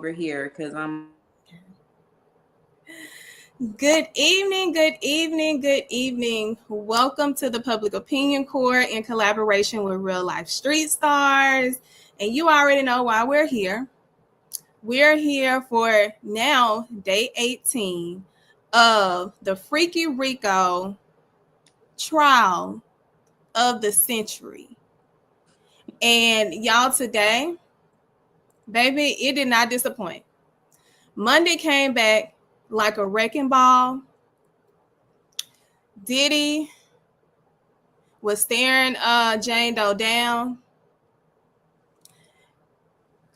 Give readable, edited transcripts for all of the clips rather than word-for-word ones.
over here because I'm. Good evening, good evening, good evening. Welcome to the Public Opinion Court in collaboration with Real Life Street Stars. And you already know why we're here. We're here for now day 18 of the Freaky Rico trial of the century. And y'all, today, baby, it did not disappoint. Monday came back like a wrecking ball. Diddy was staring Jane Doe down.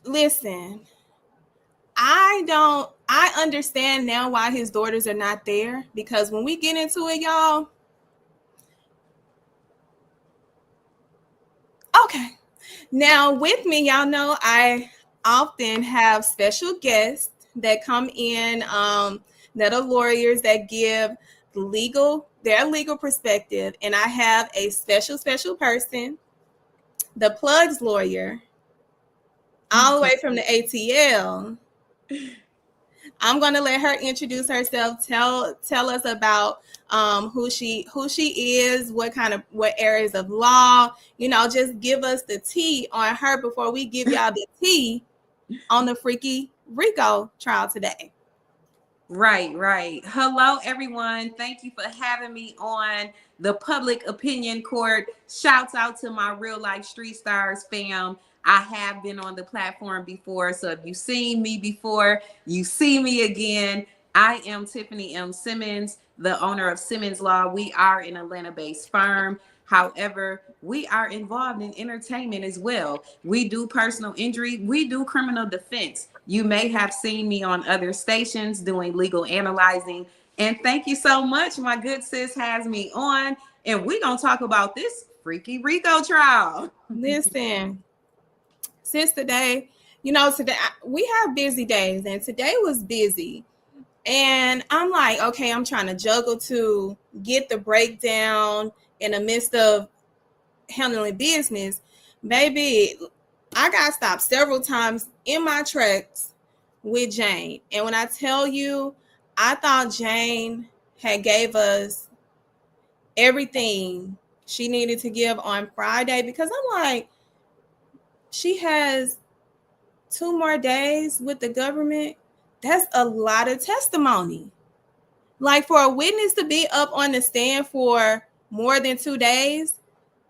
Listen, I understand now why his daughters are not there, because when we get into it, y'all. Okay. Now with me, y'all know I often have special guests that come in that are lawyers that give their legal perspective. And I have a special person, the Plugs lawyer, all the way from the ATL. I'm going to let her introduce herself. Tell us about who she is, what areas of law, just give us the tea on her before we give y'all the tea on the Freaky Rico trial today. Right. Hello, everyone. Thank you for having me on the Public Opinion Court. Shouts out to my Real Life Street Stars fam. I have been on the platform before, so if you've seen me before, you see me again. I am Tiffany M. Simmons, the owner of Simmons Law. We are an Atlanta-based firm. However, we are involved in entertainment as well. We do personal injury. We do criminal defense. You may have seen me on other stations doing legal analyzing. And thank you so much. My good sis has me on. And we're going to talk about this Freaky Rico trial. Listen, sis, today we have busy days, and today was busy. And I'm like, okay, I'm trying to juggle to get the breakdown in the midst of handling business. Baby, I got stopped several times in my tracks with Jane. And when I tell you, I thought Jane had gave us everything she needed to give on Friday, because I'm like, she has 2 more days with the government. That's a lot of testimony. Like, for a witness to be up on the stand for more than 2 days,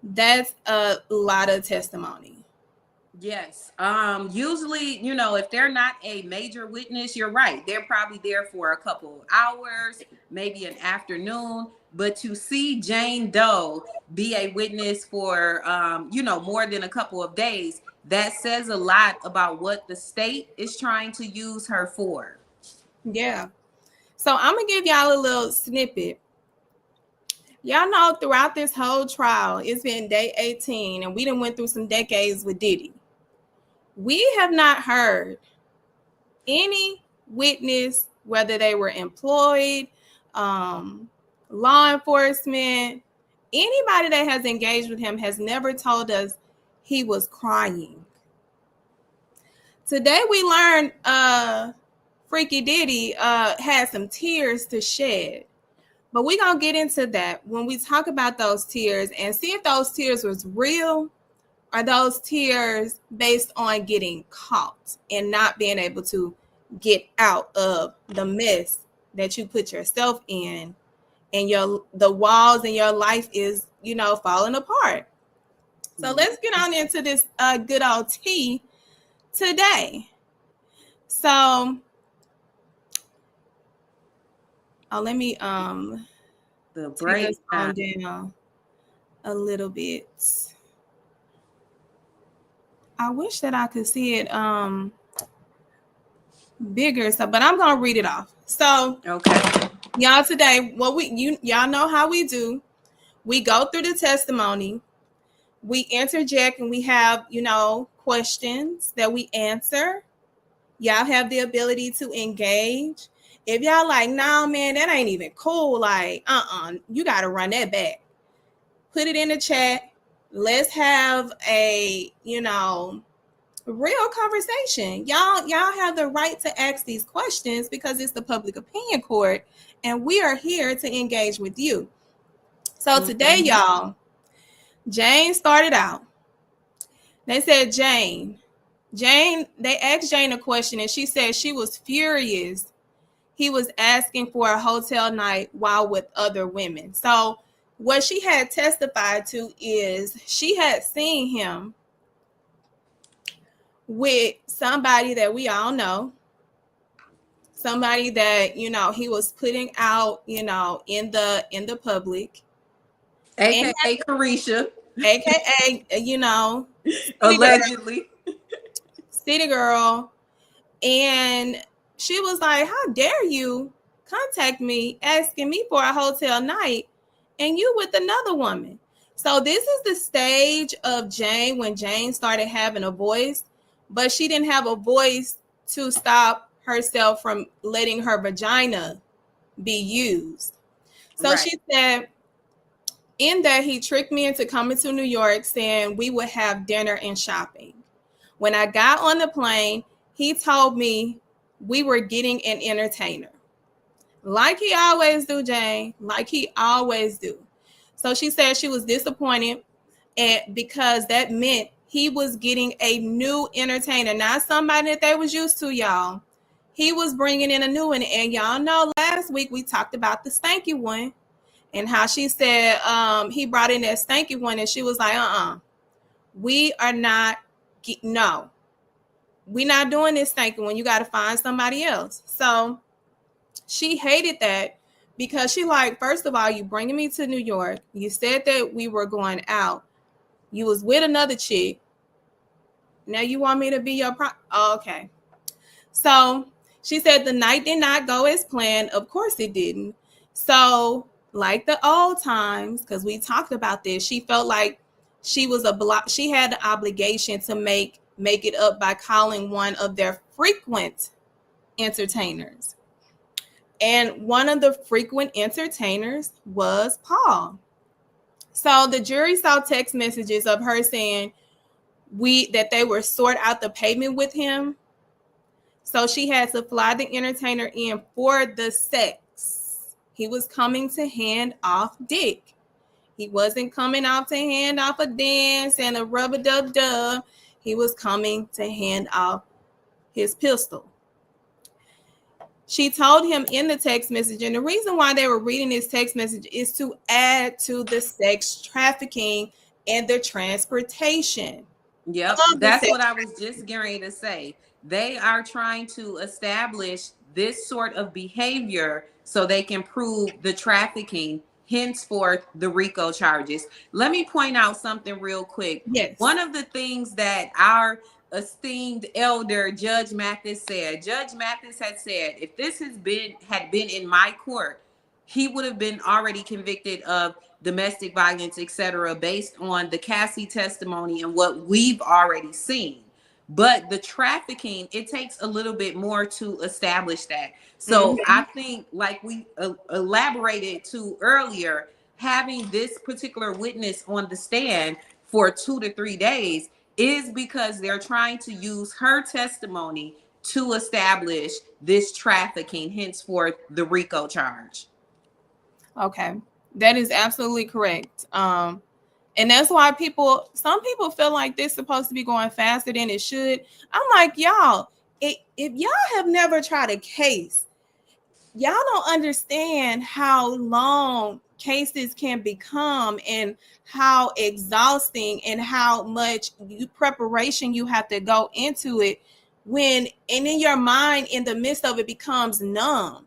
that's a lot of testimony. Yes. Usually, if they're not a major witness, you're right. They're probably there for a couple of hours, maybe an afternoon. But to see Jane Doe be a witness for, more than a couple of days, that says a lot about what the state is trying to use her for. Yeah. So I'm going to give y'all a little snippet. Y'all know throughout this whole trial, it's been day 18, and we done went through some decades with Diddy. We have not heard any witness, whether they were employed, law enforcement, anybody that has engaged with him has never told us he was crying. Today we learned Freaky Diddy had some tears to shed. But we're going to get into that when we talk about those tears and see if those tears was real, or those tears based on getting caught and not being able to get out of the mess that you put yourself in, and the walls in your life is, falling apart. So let's get on into this good old tea today. So, let me the take us on down a little bit. I wish that I could see it bigger, but I'm gonna read it off. So, okay, y'all, today y'all know how we do. We go through the testimony, we interject, and we have questions that we answer. Y'all have the ability to engage. If y'all like, nah, man, that ain't even cool, like, you got to run that back. Put it in the chat. Let's have a, real conversation. Y'all have the right to ask these questions because it's the public opinion court, and we are here to engage with you. So today, y'all, Jane started out. They said, Jane, they asked Jane a question, and she said she was furious. He was asking for a hotel night while with other women. So what she had testified to is she had seen him with somebody that we all know, somebody that, you know, he was putting out, you know, in the public, aka Carisha, aka, you know, allegedly. City girl. And she was like, how dare you contact me asking me for a hotel night and you with another woman? So this is the stage of Jane when Jane started having a voice, but she didn't have a voice to stop herself from letting her vagina be used. So she said, in that he tricked me into coming to New York saying we would have dinner and shopping. When I got on the plane, he told me we were getting an entertainer. Like he always do, Jane. Like he always do. So she said she was disappointed and because that meant he was getting a new entertainer, not somebody that they was used to, y'all. He was bringing in a new one. And y'all know last week we talked about the stanky one and how she said he brought in that stanky one and she was like, we are not, no. We're not doing this thinking when you got to find somebody else. So she hated that because she like, first of all, you bringing me to New York. You said that we were going out. You was with another chick. Now you want me to be your okay. So she said the night did not go as planned. Of course it didn't. So like the old times, because we talked about this, she felt like she was she had the obligation to make it up by calling one of their frequent entertainers. And one of the frequent entertainers was Paul. So the jury saw text messages of her saying that they were sort out the payment with him. So she had to fly the entertainer in for the sex. He was coming to hand off dick. He wasn't coming off to hand off a dance and a rub-a-dub-dub. He was coming to hand off his pistol. She told him in the text message, and the reason why they were reading this text message is to add to the sex trafficking and the transportation. Yep, that's what I was just getting ready to say. They are trying to establish this sort of behavior so they can prove the trafficking, henceforth the Rico charges. Let me point out something real quick. Yes. One of the things that our esteemed elder Judge Mathis said, Judge Mathis had said, if this had been in my court, he would have been already convicted of domestic violence, etc., based on the Cassie testimony and what we've already seen. But the trafficking, it takes a little bit more to establish that. So I think, like we elaborated to earlier, having this particular witness on the stand for 2 to 3 days is because they're trying to use her testimony to establish this trafficking, henceforth the Rico charge. Okay, that is absolutely correct. And that's why some people feel like this is supposed to be going faster than it should. I'm like, y'all, if y'all have never tried a case, y'all don't understand how long cases can become and how exhausting and how much preparation you have to go into it and in your mind, in the midst of it, becomes numb.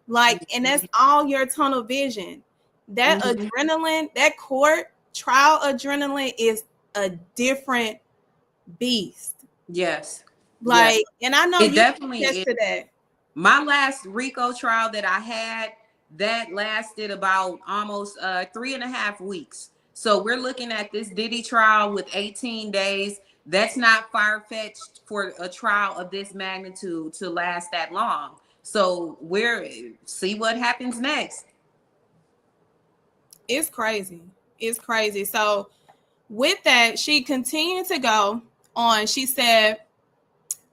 Like, and that's all your tunnel vision. That adrenaline, that court trial adrenaline is a different beast. Yes. Like, yes. And I know it you definitely attest to that. My last Rico trial that I had, that lasted about almost 3.5 weeks. So we're looking at this Diddy trial with 18 days. That's not far-fetched for a trial of this magnitude to last that long. So see what happens next. It's crazy. It's crazy. So with that, she continued to go. on. She said,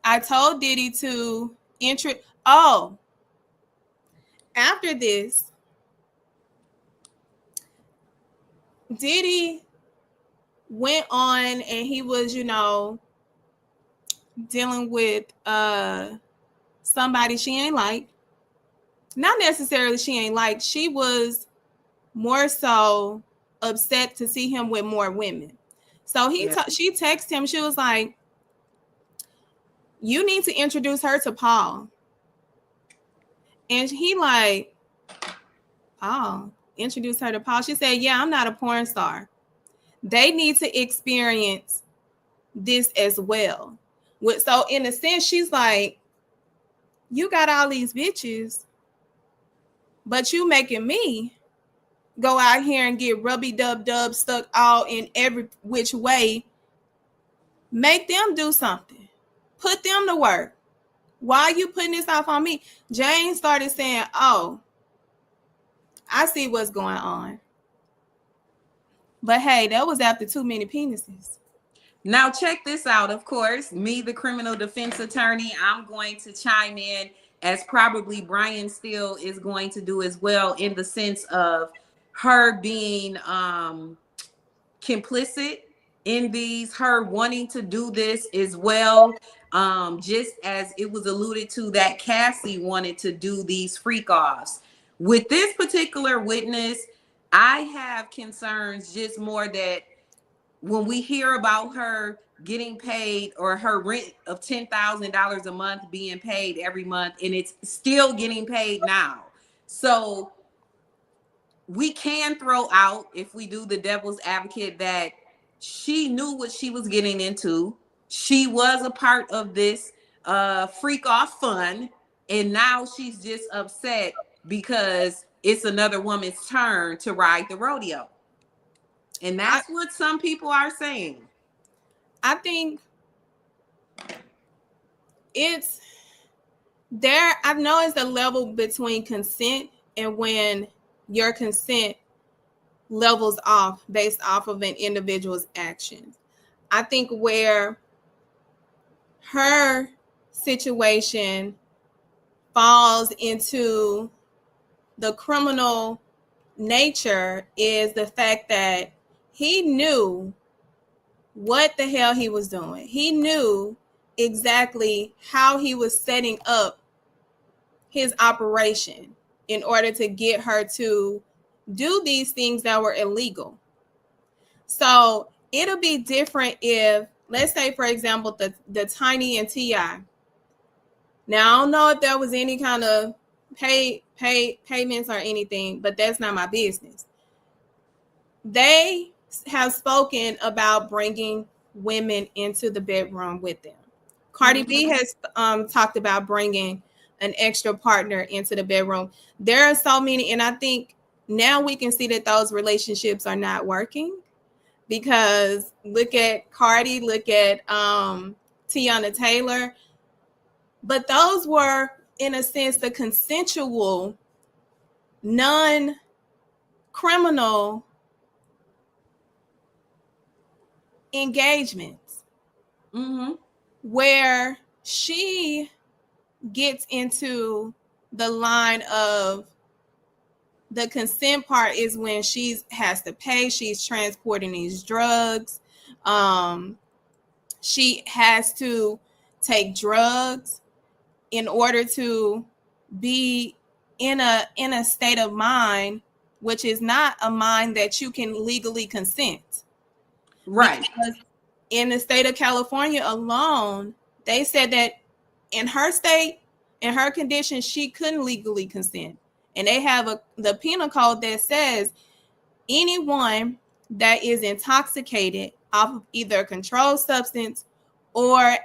I told Diddy to intro. Oh, after this, Diddy went on and he was, dealing with somebody she ain't like. Not necessarily she ain't like. She was more so upset to see him with more women. So she texted him. She was like, you need to introduce her to Paul. And he like, oh, introduce her to Paul. She said, yeah, I'm not a porn star. They need to experience this as well. So in a sense, she's like, you got all these bitches, but you making me go out here and get rubby dub stuck all in every which way. Make them do something. Put them to work. Why are you putting this off on me? Jane started saying, oh, I see what's going on. But hey, that was after too many penises. Now check this out. Of course, me, the criminal defense attorney, I'm going to chime in, as probably Brian Steele is going to do as well, in the sense of her being complicit in these, her wanting to do this as well. Just as it was alluded to that Cassie wanted to do these freak offs. With this particular witness, I have concerns just more that when we hear about her getting paid, or her rent of $10,000 a month being paid every month, and it's still getting paid now. So we can throw out, if we do the devil's advocate, that she knew what she was getting into. She was a part of this freak off fun, and now she's just upset because it's another woman's turn to ride the rodeo. And that's what some people are saying. I think it's there. I know it's a level between consent and when your consent levels off based off of an individual's actions. I think where her situation falls into the criminal nature is the fact that he knew what the hell he was doing. He knew exactly how he was setting up his operation in order to get her to do these things that were illegal. So it'll be different if, let's say, for example, the Tiny and T.I. Now, I don't know if there was any kind of payments or anything, but that's not my business. They have spoken about bringing women into the bedroom with them. Cardi B has talked about bringing an extra partner into the bedroom. There are so many, and I think now we can see that those relationships are not working, because look at Cardi, look at Tiana Taylor. But those were, in a sense, the consensual, non-criminal engagements, where she gets into the line of the consent part is when she has to pay. She's transporting these drugs. She has to take drugs in order to be in a state of mind, which is not a mind that you can legally consent. Right. Because in the state of California alone, they said that in her state, in her condition, she couldn't legally consent. And they have the penal code that says anyone that is intoxicated off of either a controlled substance or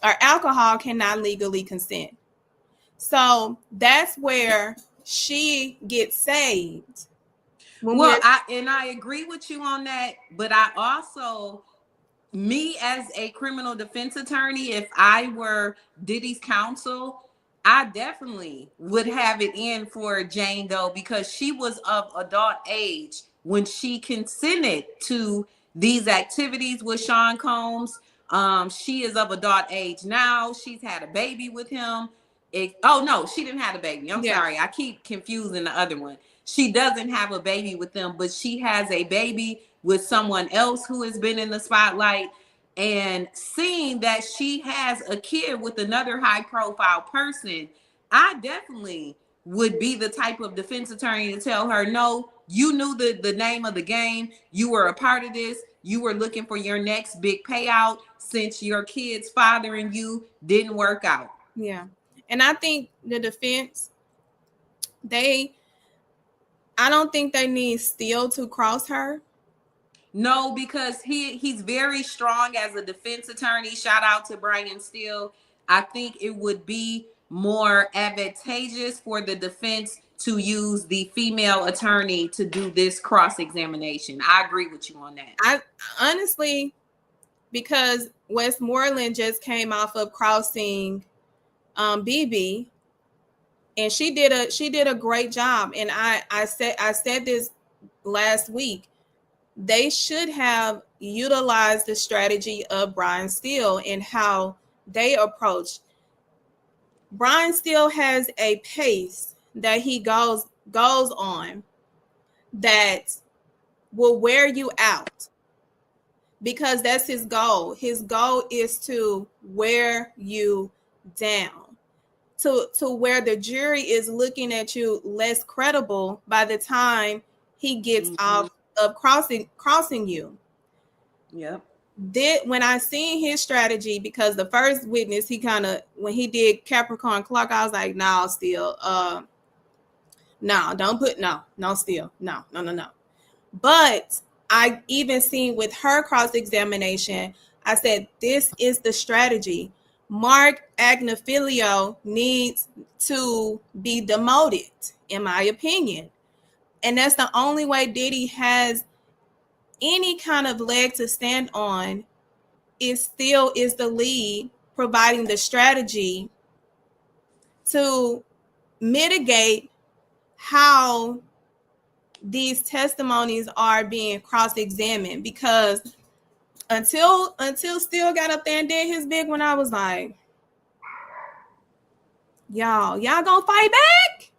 or alcohol cannot legally consent. So that's where she gets saved. Well, I agree with you on that, but I also, me as a criminal defense attorney, if I were Diddy's counsel, I definitely would have it in for Jane Doe, because she was of adult age when she consented to these activities with Sean Combs. She is of adult age now. She's had a baby with him. Oh no, she didn't have a baby. I'm sorry. I keep confusing the other one. She doesn't have a baby with them, but she has a baby with someone else who has been in the spotlight. And seeing that she has a kid with another high profile person, I definitely would be the type of defense attorney to tell her, no, you knew the name of the game. You were a part of this. You were looking for your next big payout since your kid's father and you didn't work out. Yeah. And I think the defense, I don't think they need Steele to cross her. No, because he's very strong as a defense attorney. Shout out to Brian Steele. I think it would be more advantageous for the defense to use the female attorney to do this cross-examination. I agree with you on that. I honestly, because Westmoreland just came off of crossing BB, and she did a great job. And I said this last week. They should have utilized the strategy of Brian Steele and how they approached. Brian Steele has a pace that he goes on that will wear you out, because that's his goal. His goal is to wear you down, to where the jury is looking at you less credible by the time he gets off of crossing you. Yep. When I seen his strategy, because the first witness, he kind of, when he did Capricorn Clark, I was like, no, Steele, no, don't put, no, Steele, no. But I even seen with her cross-examination, I said, this is the strategy. Mark Agnifilio needs to be demoted, in my opinion. And that's the only way Diddy has any kind of leg to stand on, is Steele is the lead, providing the strategy to mitigate how these testimonies are being cross-examined. Because until Steele got up there and did his big one, I was like, y'all gonna fight back?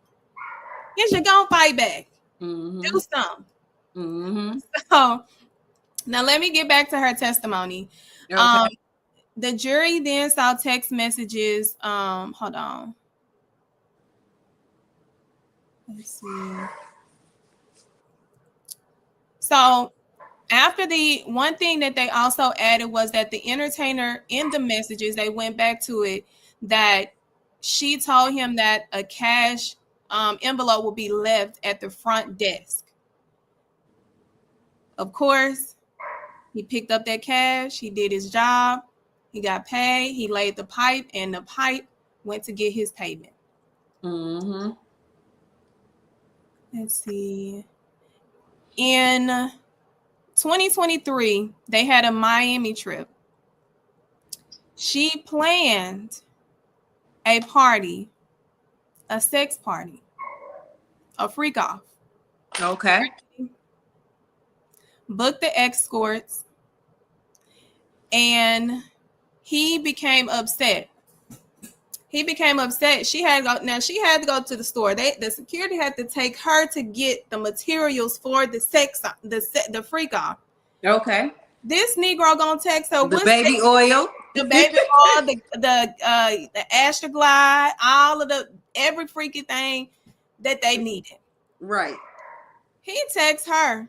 Yes, you're gonna fight back. Do something. So now let me get back to her testimony. Okay. The jury then saw text messages. Hold on. Let's see. So after the one thing that they also added was that the entertainer, in the messages, they went back to it, that she told him that a cash envelope will be left at the front desk. Of course, he picked up that cash. He did his job. He got paid. He laid the pipe, and the pipe went to get his payment. Let's see. In 2023, they had a Miami trip. She planned a party, a sex party, a freak off. Okay. Booked the escorts, and he became upset. She had to go to the store. The security had to take her to get the materials for the freak off. Okay. This Negro gonna text her the baby oil, the Astroglide, all of every freaky thing that they needed. Right. He texts her,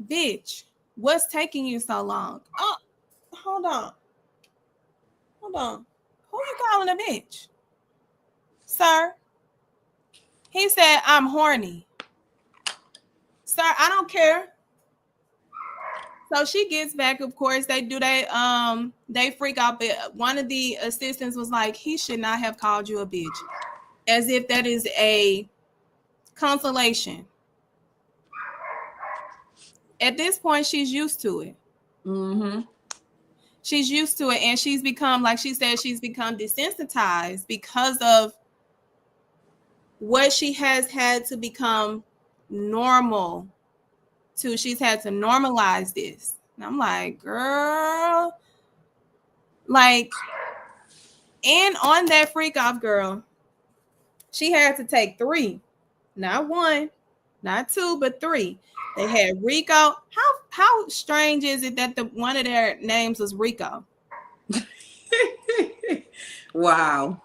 bitch, what's taking you so long? Oh, hold on. Who you calling a bitch? Sir? He said, I'm horny. Sir, I don't care. So she gets back, of course, they freak out. But one of the assistants was like, he should not have called you a bitch. As if that is a consolation. At this point, she's used to it. She's used to it, and she's become, like she said, she's become desensitized because of what she has had to become normal to she's had to normalize this. And I'm like, girl, like, and on that freak off, girl, she had to take 3, not 1, not 2, but 3. They had Rico. How strange is it that the one of their names was Rico? Wow.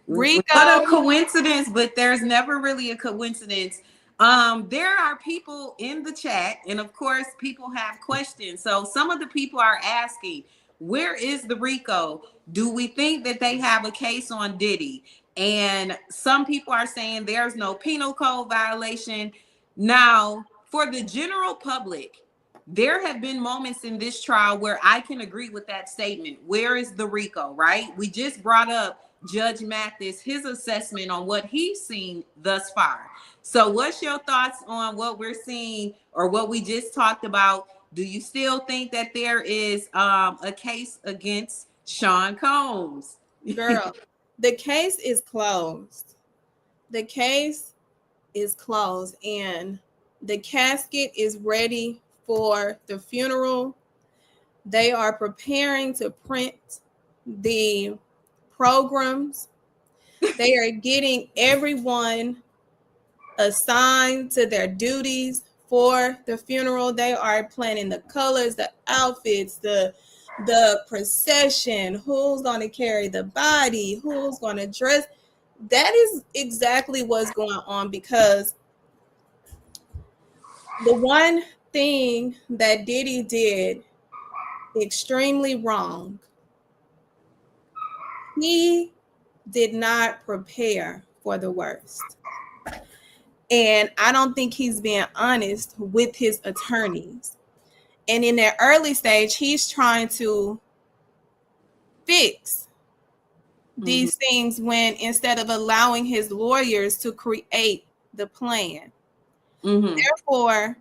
Rico. What a coincidence, but there's never really a coincidence. There are people in the chat, and of course, people have questions. So some of the people are asking, where is the Rico? Do we think that they have a case on Diddy? And some people are saying there's no penal code violation. Now, for the general public, there have been moments in this trial where I can agree with that statement. Where is the Rico, right? We just brought up Judge Mathis, his assessment on what he's seen thus far. So what's your thoughts on what we're seeing or what we just talked about? Do you still think that there is a case against Sean Combs? Girl, the case is closed. The case is closed, and the casket is ready for the funeral. They are preparing to print the programs. They are getting everyone assigned to their duties for the funeral. They are planning the colors, the outfits, the procession, who's going to carry the body, who's going to dress. That is exactly what's going on, because the one thing that Diddy did extremely wrong, he did not prepare for the worst. And I don't think he's being honest with his attorneys. And in that early stage, he's trying to fix these things when instead of allowing his lawyers to create the plan. Therefore,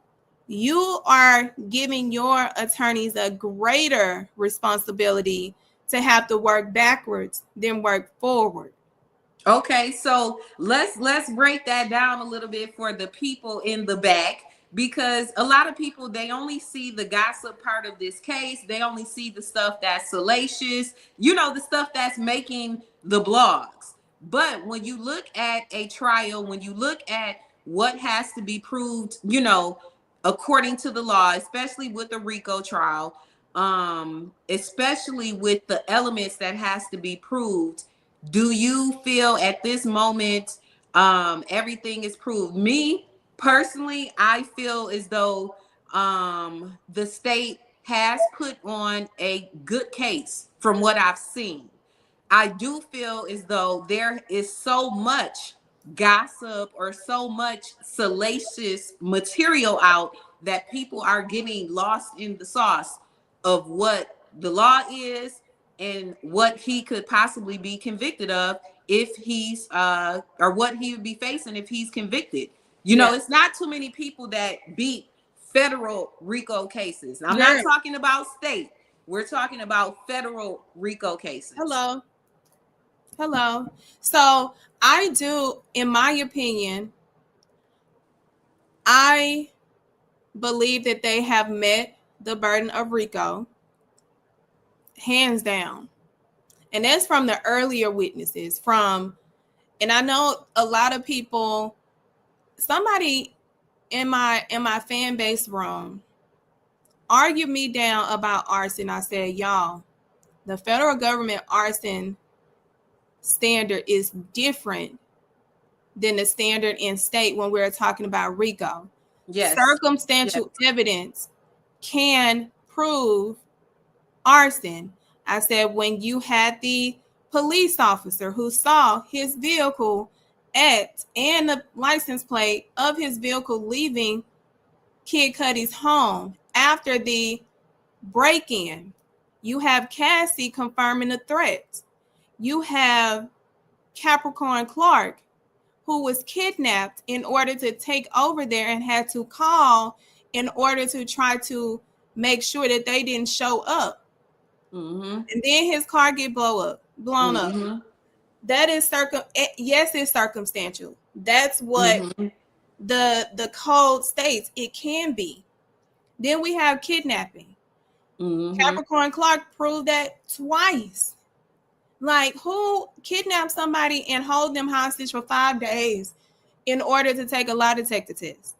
you are giving your attorneys a greater responsibility to have to work backwards than work forward. Okay, so let's break that down a little bit for the people in the back, because a lot of people, they only see the gossip part of this case. They only see the stuff that's salacious, the stuff that's making the blogs. But when you look at a trial, when you look at what has to be proved, according to the law, especially with the Rico trial, especially with the elements that has to be proved, do you feel at this moment everything is proved? Me personally, I feel as though the state has put on a good case from what I've seen. I do feel as though there is so much gossip or so much salacious material out that people are getting lost in the sauce of what the law is and what he could possibly be convicted of if he's or what he would be facing if he's convicted. It's not too many people that beat federal RICO cases. I'm not talking about state. We're talking about federal RICO cases. Hello. So I do, in my opinion, I believe that they have met the burden of RICO, hands down. And that's from the earlier witnesses and I know a lot of people, somebody in my fan base room argued me down about arson. I said, y'all, the federal government arson standard is different than the standard in state when we're talking about RICO. Yes. Circumstantial evidence can prove arson. I said, when you had the police officer who saw his vehicle and the license plate of his vehicle leaving Kid Cudi's home after the break-in, you have Cassie confirming the threats. You have Capricorn Clark, who was kidnapped in order to take over there and had to call in order to try to make sure that they didn't show up. And then his car get blown up. That is yes, it's circumstantial. That's what the code states it can be. Then we have kidnapping. Mm-hmm. Capricorn Clark proved that twice. Like, who kidnapped somebody and hold them hostage for 5 days in order to take a lie detector test?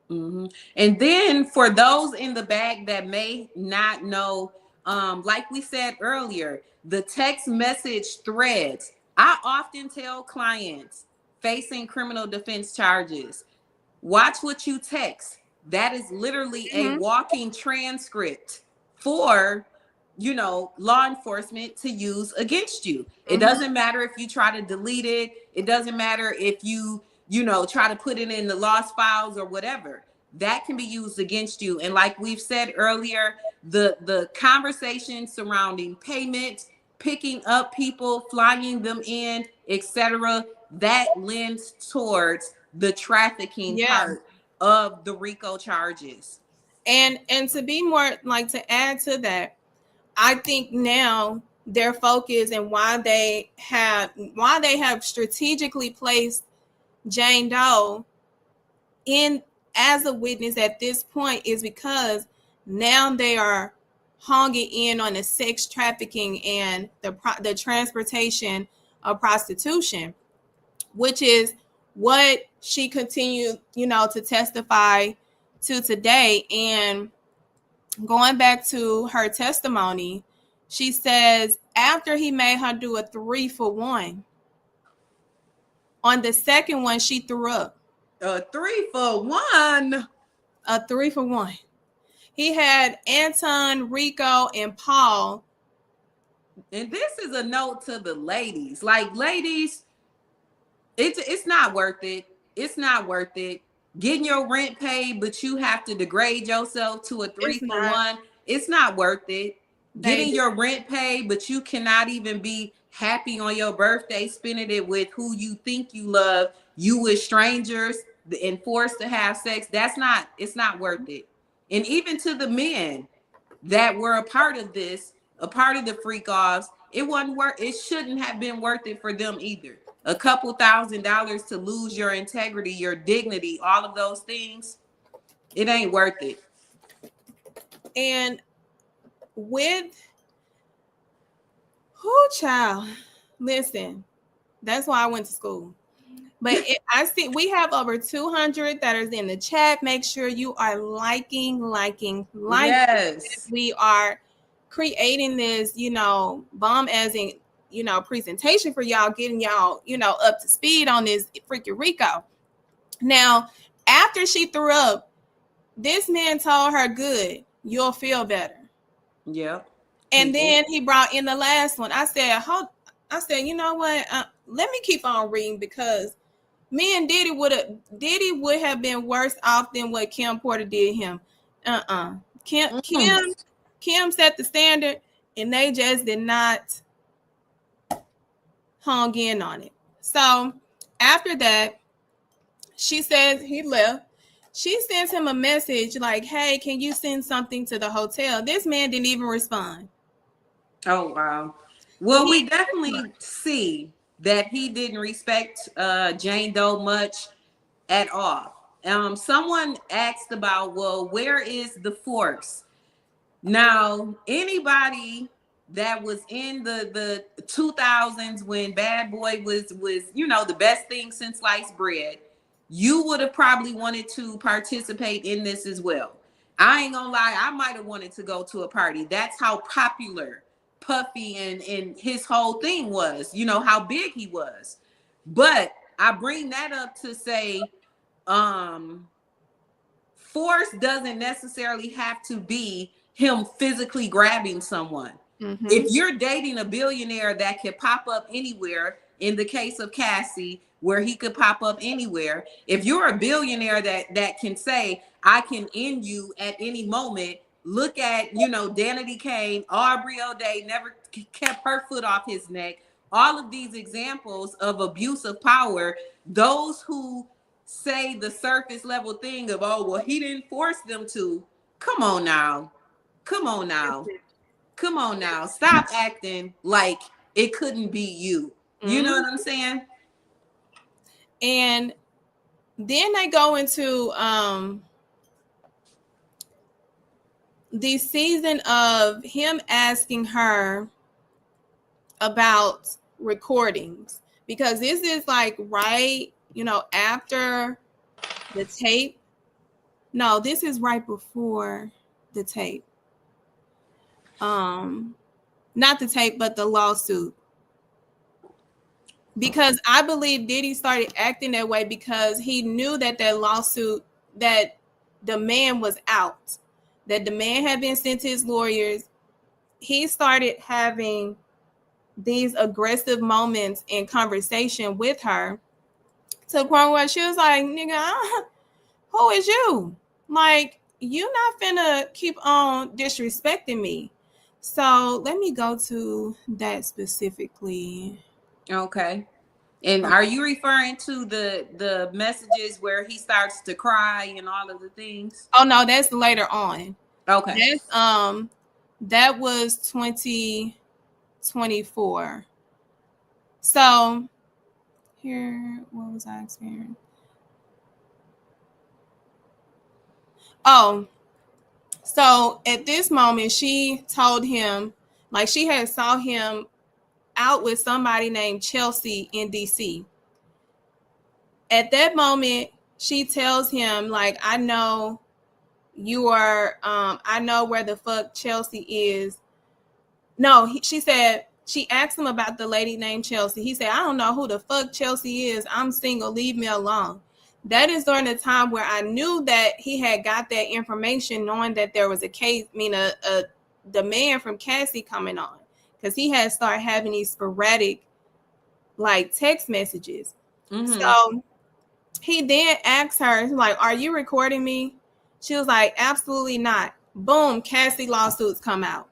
Mm-hmm. And then for those in the back that may not know, like we said earlier, the text message threads. I often tell clients facing criminal defense charges, watch what you text. That is literally a Mm-hmm. walking transcript for, law enforcement to use against you. It Mm-hmm. doesn't matter if you try to delete it. It doesn't matter if you try to put it in the lost files or whatever. That can be used against you. And like we've said earlier, the conversation surrounding payment, picking up people, flying them in, etc., that lends towards the trafficking Yeah. part of the Rico charges. And to be more, like, to add to that, I think now their focus and why they have strategically placed Jane Doe in as a witness at this point is because now they are honging in on the sex trafficking and the transportation of prostitution, which is what she continued, to testify to today. And going back to her testimony, she says after he made her do a 3-for-1, on the second one she threw up. A 3-for-1. A 3-for-1. He had Anton, Rico, and Paul. And this is a note to the ladies. Like, ladies, it's not worth it. It's not worth it. Getting your rent paid, but you have to degrade yourself to a three It's for not. one. It's not worth it. They Getting your rent paid, but you cannot even be happy on your birthday, spending it with who you think you love, you with strangers and forced to have sex. It's not worth it. And even to the men that were a part of this, a part of the freak offs, it shouldn't have been worth it for them either. A couple $1,000s to lose your integrity, your dignity, all of those things, it ain't worth it. And with who, child, listen, that's why I went to school. But I see we have over 200 that is in the chat. Make sure you are liking. Yes. We are creating this, bomb as in, presentation for y'all, getting y'all, up to speed on this freaking Rico. Now, after she threw up, this man told her, good, you'll feel better. Yep. And then he brought in the last one. I said, you know what? Let me keep on reading, because me and Diddy would have been worse off than what Kim Porter did him. Kim set the standard, and they just did not hung in on it. So after that, she says he left. She sends him a message like, hey, can you send something to the hotel? This man didn't even respond. Oh, wow. Well, we definitely see that he didn't respect Jane Doe much at all. Someone asked about, well, where is the force? Now, anybody that was in the 2000s when Bad Boy was the best thing since sliced bread, you would have probably wanted to participate in this as well. I ain't gonna lie, I might have wanted to go to a party. That's how popular Puffy and his whole thing was, how big he was. But I bring that up to say, force doesn't necessarily have to be him physically grabbing someone. Mm-hmm. If you're dating a billionaire that can pop up anywhere, in the case of Cassie, where he could pop up anywhere, if you're a billionaire that can say, I can end you at any moment, look at, Danity Kane, Aubrey O'Day never kept her foot off his neck. All of these examples of abuse of power, those who say the surface level thing of, oh, well, he didn't force them to. Come on now. Stop acting like it couldn't be you. You know what I'm saying? And then they go into the season of him asking her about recordings, because this is like right, after the tape. No, this is right before the tape. Not the tape, but the lawsuit. Because I believe Diddy started acting that way because he knew that lawsuit, that the man was out, that the man had been sent to his lawyers. He started having these aggressive moments in conversation with her to the point where she was like, nigga, who is you? Like, you not finna keep on disrespecting me. So let me go to that specifically. Okay. And are you referring to the messages where he starts to cry and all of the things? Oh no, that's later on. Okay. That's that was 2024. So here, what was I experiencing? Oh, so at this moment, she told him, like, she had saw him out with somebody named Chelsea in DC. At that moment, she tells him, like, I know you are, I know where the fuck Chelsea is. No, she said, she asked him about the lady named Chelsea. He said, I don't know who the fuck Chelsea is. I'm single. Leave me alone. That is during the time where I knew that he had got that information, knowing that there was a case, the man from Cassie coming on, because he had started having these sporadic, like, text messages. Mm-hmm. So he then asked her, like, are you recording me? She was like, absolutely not. Boom, Cassie lawsuits come out.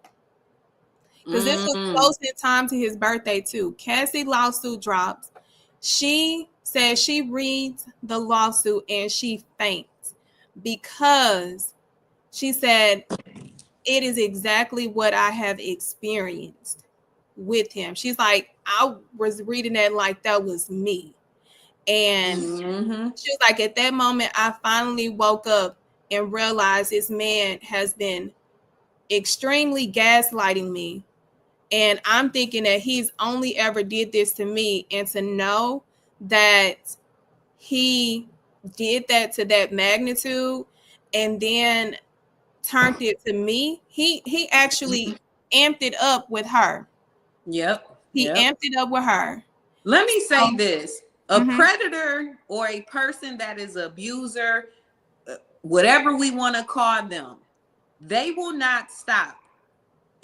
Because this was close in time to his birthday too. Cassie lawsuit drops. She says she reads the lawsuit and she faints because she said it is exactly what I have experienced with him. She's like, I was reading that like that was me. And she was like, at that moment, I finally woke up and realized this man has been extremely gaslighting me. And I'm thinking that he's only ever did this to me, and to know that he did that to that magnitude and then turned it to me, he actually amped it up with her. Yep. He amped it up with her. Let me say this. A predator or a person that is an abuser, whatever we want to call them, they will not stop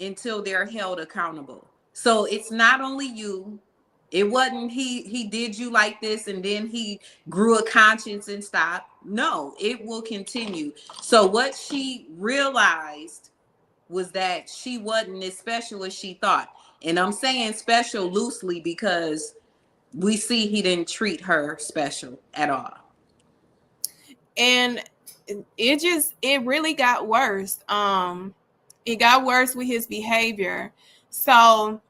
until they're held accountable. So it's not only you. It wasn't he did you like this and then he grew a conscience and stopped. No, it will continue. So what she realized was that she wasn't as special as she thought. And I'm saying special loosely because we see he didn't treat her special at all. And it really got worse. It got worse with his behavior. So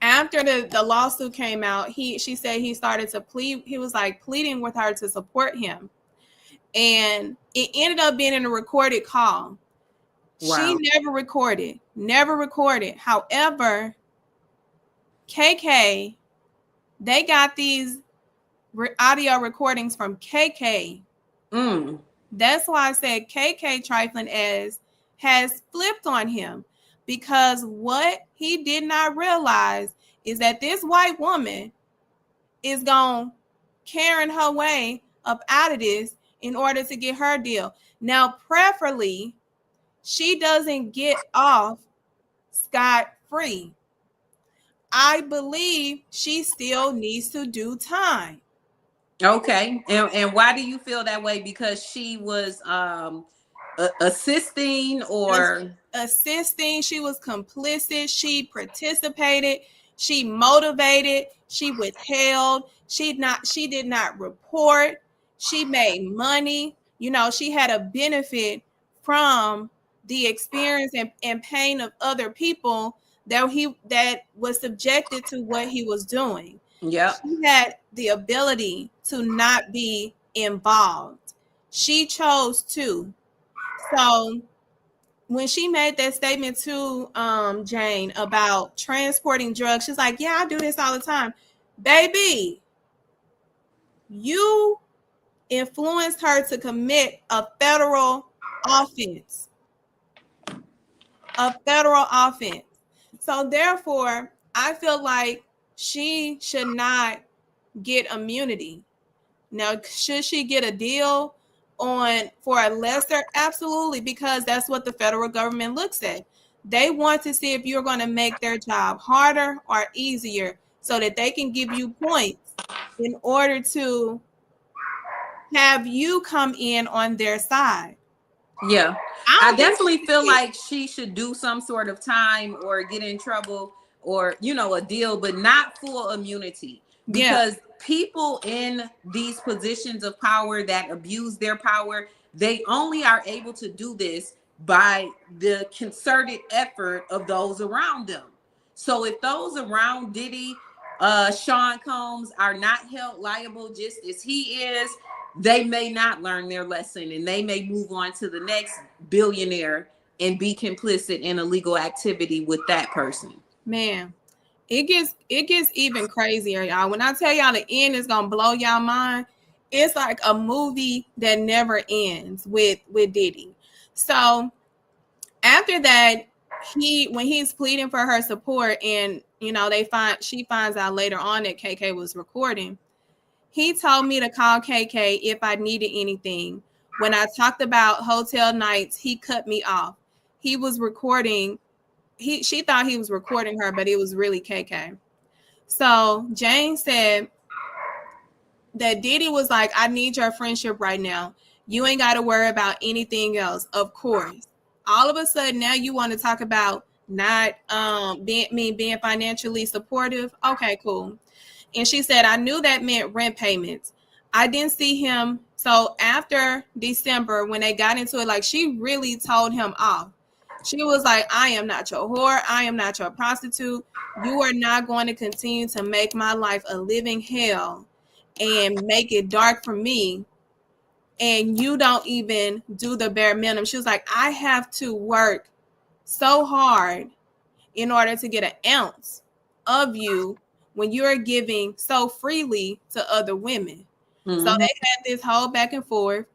after the lawsuit came out, she said he started to plead. He was like pleading with her to support him. And it ended up being in a recorded call. Wow. She never recorded. However, KK, they got these audio recordings from KK. That's why I said KK trifling as has flipped on him, because what he did not realize is that this white woman is going carrying her way up out of this in order to get her deal. Now, preferably, she doesn't get off scot-free. I believe she still needs to do time. Okay. And why do you feel that way? Because she was assisting or assisting. She was complicit. She participated. She motivated. She withheld. She did not report. She made money. She had a benefit from the experience and pain of other people that was subjected to what he was doing. Yeah. She had the ability to not be involved. She chose to. So when she made that statement to Jane about transporting drugs, she's like, yeah, I do this all the time. Baby, you influenced her to commit a federal offense. A federal offense. So therefore, I feel like she should not get immunity. Now, should she get a deal on for a lesser? Absolutely, because that's what the federal government looks at. They want to see if you're going to make their job harder or easier so that they can give you points in order to have you come in on their side. Yeah. I I don't think definitely she feel did. like she should do some sort of time or get in trouble or, a deal, but not full immunity, Yeah, because people in these positions of power that abuse their power, they only are able to do this by the concerted effort of those around them. So if those around Diddy, Sean Combs, are not held liable just as he is, they may not learn their lesson and they may move on to the next billionaire and be complicit in illegal activity with that person. man. It gets even crazier, y'all. When I tell y'all the end is gonna blow y'all mind, it's like a movie that never ends with Diddy. So after that, when he's pleading for her support, and she finds out later on that KK was recording. He told me to call KK if I needed anything. When I talked about hotel nights, he cut me off. He was recording. She thought he was recording her, but it was really KK. So Jane said that Diddy was like, I need your friendship right now. You ain't got to worry about anything else. Of course. All of a sudden now you want to talk about not being financially supportive. Okay, cool. And she said, I knew that meant rent payments. I didn't see him. So after December, when they got into it, like, she really told him off. She was like, I am not your whore. I am not your prostitute. You are not going to continue to make my life a living hell and make it dark for me. And you don't even do the bare minimum. She was like, I have to work so hard in order to get an ounce of you when you're giving so freely to other women. So Mm-hmm. they had this whole back and forth.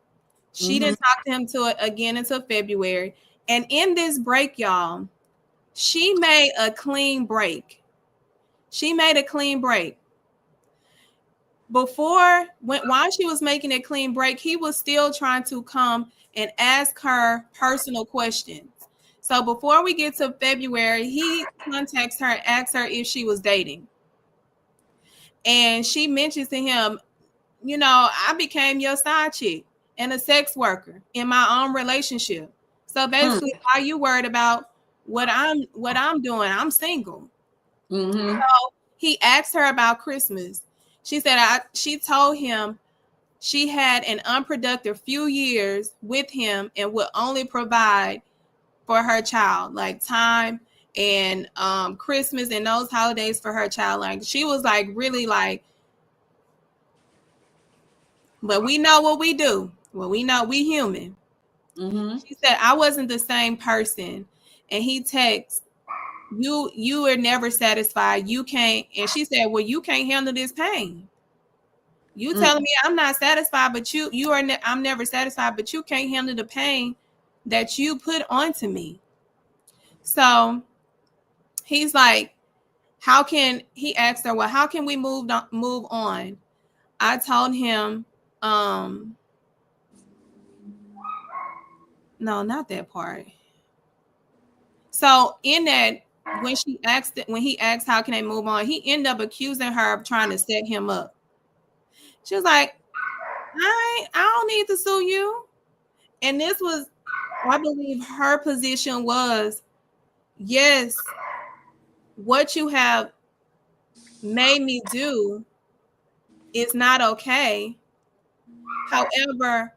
She Mm-hmm. didn't talk to him to it again until February. And in this break, y'all, she made a clean break. She made a clean break. While she was making a clean break, he was still trying to come and ask her personal questions. So before we get to February, he contacts her and asks her if she was dating. And she mentions to him, I became your side chick and a sex worker in my own relationship. So basically, why are you worried about what I'm doing? I'm single. Mm-hmm. So he asked her about Christmas. She told him she had an unproductive few years with him and would only provide for her child, like time and Christmas and those holidays for her child. Like, she was like, really like, but we know what we do. Well, we know we human. Mm-hmm. She said, I wasn't the same person. And he texts, you are never satisfied. You can't. And she said, well, you can't handle this pain. You telling me I'm not satisfied, but I'm never satisfied, but you can't handle the pain that you put onto me. So he's like, he asked her, well, how can we move on? I told him, no, not that part. So in that, when he asked how can they move on, he ended up accusing her of trying to set him up. She was like, I don't need to sue you. And this was, I believe her position was, yes, what you have made me do is not okay. However,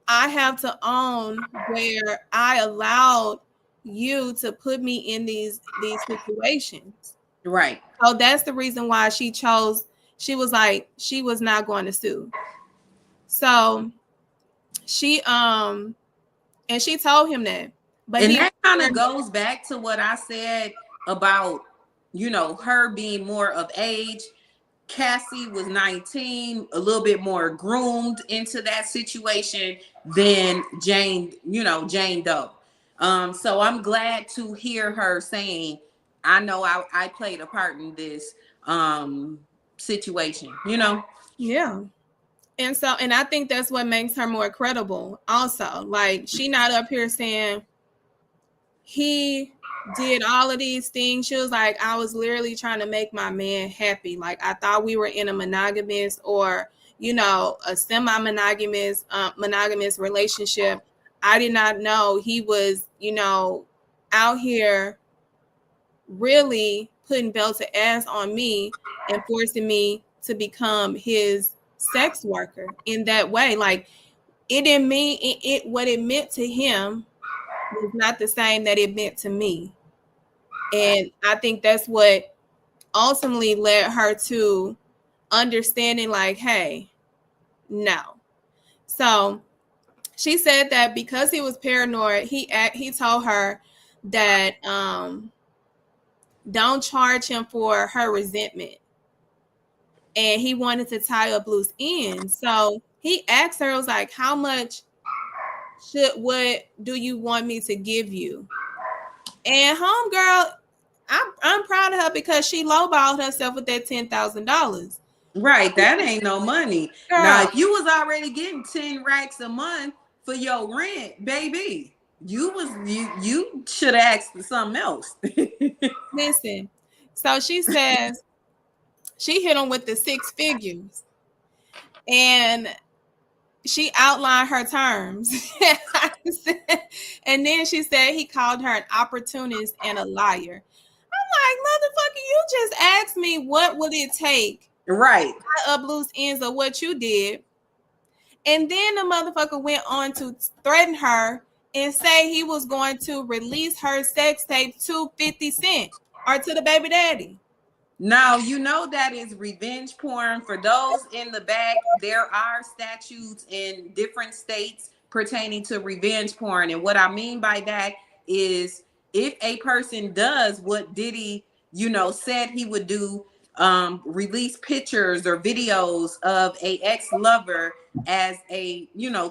I have to own where I allowed you to put me in these situations. Right. So that's the reason why she was like, she was not going to sue. So she and she told him that. But And he, that kind of goes back to what I said about, her being more of age. Cassie was 19, a little bit more groomed into that situation than Jane, Jane Doe. So I'm glad to hear her saying, I know I played a part in this situation, yeah. And so, and I think that's what makes her more credible also. Like, she not up here saying he did all of these things. She was like, I was literally trying to make my man happy. Like, I thought we were in a monogamous or, a semi-monogamous monogamous relationship. I did not know he was, out here really putting belt to ass on me and forcing me to become his sex worker in that way. Like, it didn't mean it what it meant to him was not the same that it meant to me. And I think that's what ultimately led her to understanding, like, hey, no. So she said that because he was paranoid, he told her that don't charge him for her resentment. And he wanted to tie up loose ends. So he asked her, was like, how much what do you want me to give you? And homegirl, I'm proud of her because she lowballed herself with that $10,000. Right, that ain't no money. Now, Girl, if you was already getting 10 racks a month for your rent, baby, you should have asked for something else. listen. So she says she hit him with the six figures, and she outlined her terms. And then she said he called her an opportunist and a liar. I'm like, motherfucker, you just asked me what would it take Right. to tie up loose ends of what you did. And then the motherfucker went on to threaten her and say he was going to release her sex tape to 50 Cent or to the baby daddy. Now, that is revenge porn. For those in the back, there are statutes in different states pertaining to revenge porn. And what I mean by that is if a person does what Diddy, said he would do, release pictures or videos of a ex-lover as a,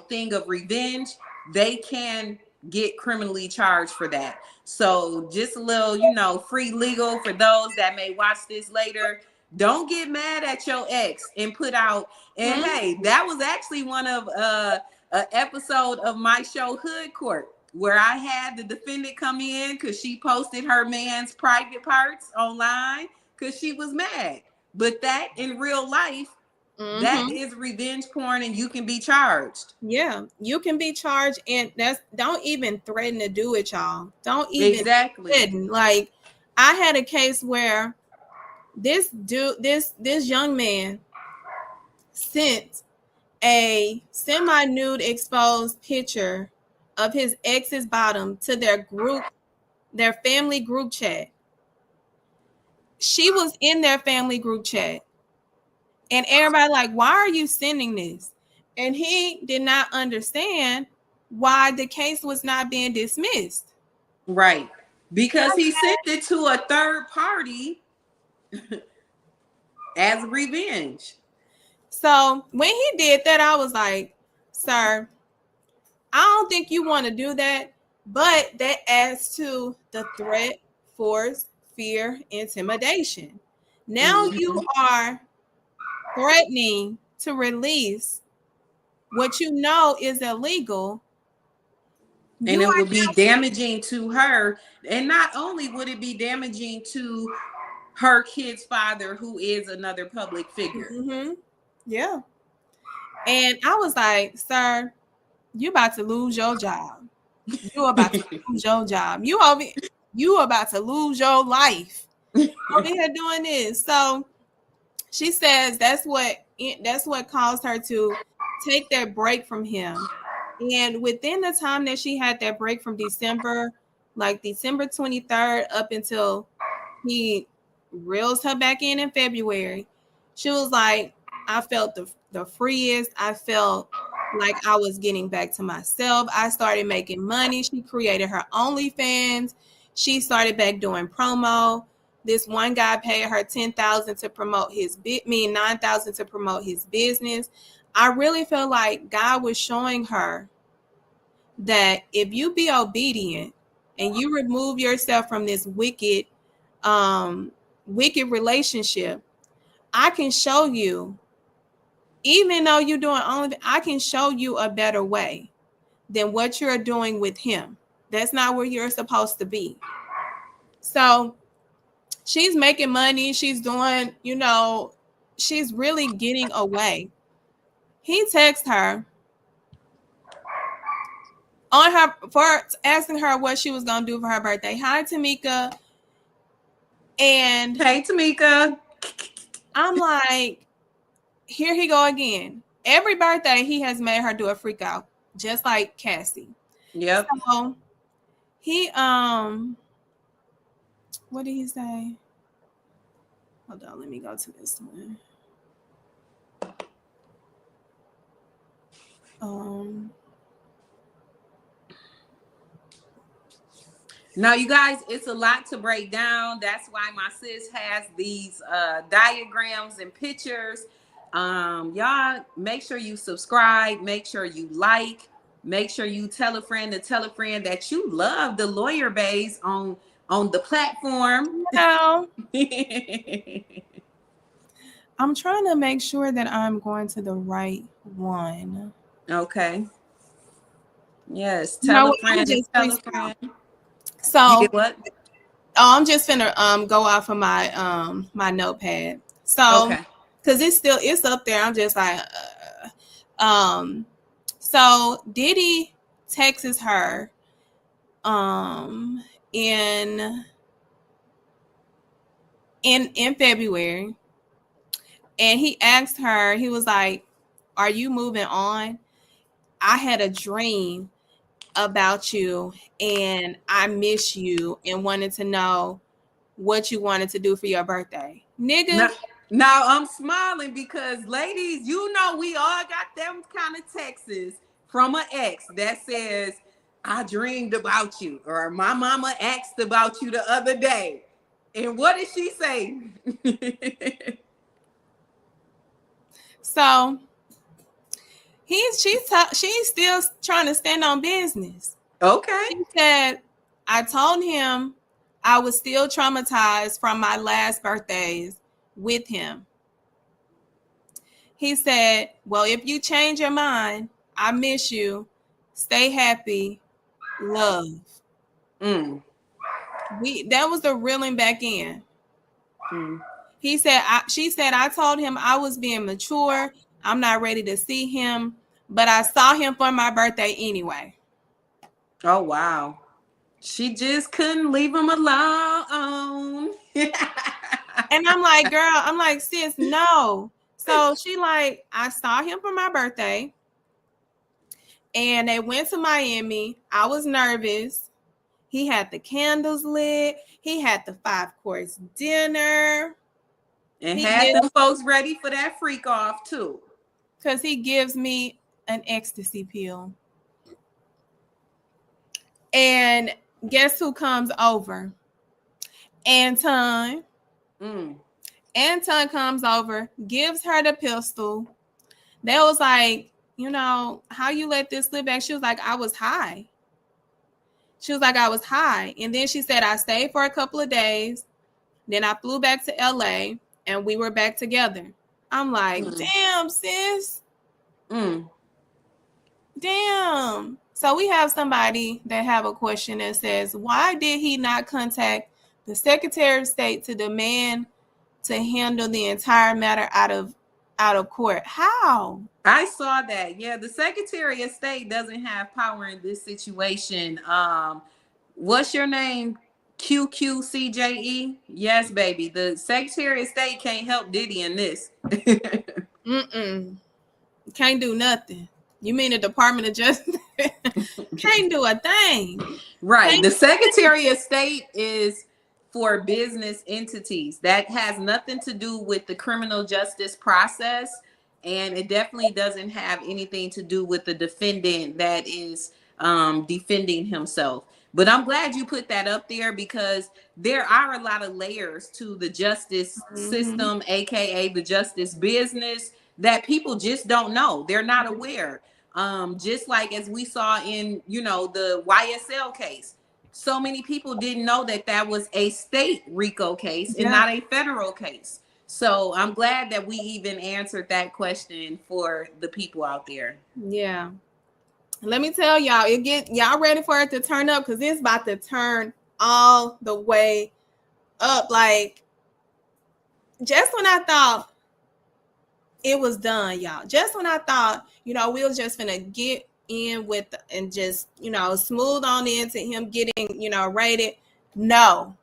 thing of revenge, they can get criminally charged for that. So just a little, free legal for those that may watch this later. Don't get mad at your ex and put out. And hey, that was actually one of an episode of my show Hood Court, where I had the defendant come in because she posted her man's private parts online because she was mad. But that in real life, that is revenge porn, and you can be charged. Yeah, you can be charged, and don't even threaten to do it, y'all. Don't even Exactly. threaten. Like, I had a case where this young man sent a semi-nude exposed picture of his ex's bottom to their family group chat. She was in their family group chat, and everybody like, why are you sending this? And he did not understand why the case was not being dismissed. Right. Because he sent it to a third party as revenge. So when he did that, I was like, sir, I don't think you want to do that. But that adds to the threat, force, fear, intimidation. Now you are threatening to release what you know is illegal. And it would be damaging to her. And not only would it be damaging to her kid's father, who is another public figure. Yeah. And I was like, sir, you about to lose your job. You about to lose your job. You about to lose your life over here doing this. So she says that's what caused her to take that break from him. And within the time that she had that break from December, like December 23rd up until he reels her back in February, she was like, I felt the freest. I felt like I was getting back to myself. I started making money. She created her OnlyFans. She started back doing promo. This one guy paid her $10,000 to promote his $9,000 to promote his business. I really feel like God was showing her that if you be obedient and you remove yourself from this wicked relationship, I can show you, even though you're doing only, I can show you a better way than what you're doing with him. That's not where you're supposed to be. So she's making money. She's doing, she's really getting away. He texted her on her for asking her what she was going to do for her birthday. Hi, Tamika. And hey, Tamika. I'm like, here he go again. Every birthday he has made her do a freak out, just like Cassie. Yep. So he what did he say? Hold on, let me go to this one. Now, you guys, it's a lot to break down. That's why my sis has these diagrams and pictures. Y'all, make sure you subscribe. Make sure you like. Make sure you tell a friend to tell a friend that you love the Lawyer Bays on the platform. No. I'm trying to make sure that I'm going to the right one. Okay. Yes. Tell a friend. Tell a friend. So you did what? Oh, I'm just gonna go off of my my notepad. So okay. Because it's up there. I'm just like so Diddy texts her in February, and he asked her, he was like, are you moving on? I had a dream about you and I miss you and wanted to know what you wanted to do for your birthday. Nigga. Now I'm smiling because, ladies, you know we all got them kind of texts from an ex that says, I dreamed about you, or my mama asked about you the other day. And what did she say? So she's still trying to stand on business. Okay. She said, I told him I was still traumatized from my last birthdays with him. He said, well, if you change your mind, I miss you. Stay happy. Love. That was the reeling back in. He said, she said, I told him I was being mature. I'm not ready to see him, but I saw him for my birthday anyway. Oh, wow. She just couldn't leave him alone. And I'm like, girl, sis, no. So she like, I saw him for my birthday and they went to Miami. I was nervous. He had the candles lit. He had the 5-course dinner. And had them folks ready for that freak off too. Because he gives me an ecstasy pill. And guess who comes over? Anton. Anton comes over, gives her the pistol. They was like, how you let this slip back? She was like, I was high. And then she said, I stayed for a couple of days. Then I flew back to LA and we were back together. I'm like, damn, sis. Damn. So we have somebody that have a question that says, why did he not contact the Secretary of State to demand to handle the entire matter out of court? How? I saw that. Yeah, the Secretary of State doesn't have power in this situation. What's your name? QQCJE? Yes, baby. The Secretary of State can't help Diddy in this. Can't do nothing. You mean the Department of Justice? Can't do a thing. Right. The Secretary of State is for business entities. That has nothing to do with the criminal justice process. And it definitely doesn't have anything to do with the defendant that is defending himself. But I'm glad you put that up there, because there are a lot of layers to the justice system, aka the justice business, that people just don't know. They're not aware. Just like as we saw in, the YSL case. So many people didn't know that that was a state Rico case and not a federal case. So I'm glad that we even answered that question for the people out there. Yeah. Let me tell y'all, y'all ready for it to turn up, because it's about to turn all the way up. Like, just when I thought it was done, y'all, just when I thought, we was just gonna get in with and just, smooth on into him getting, rated. No.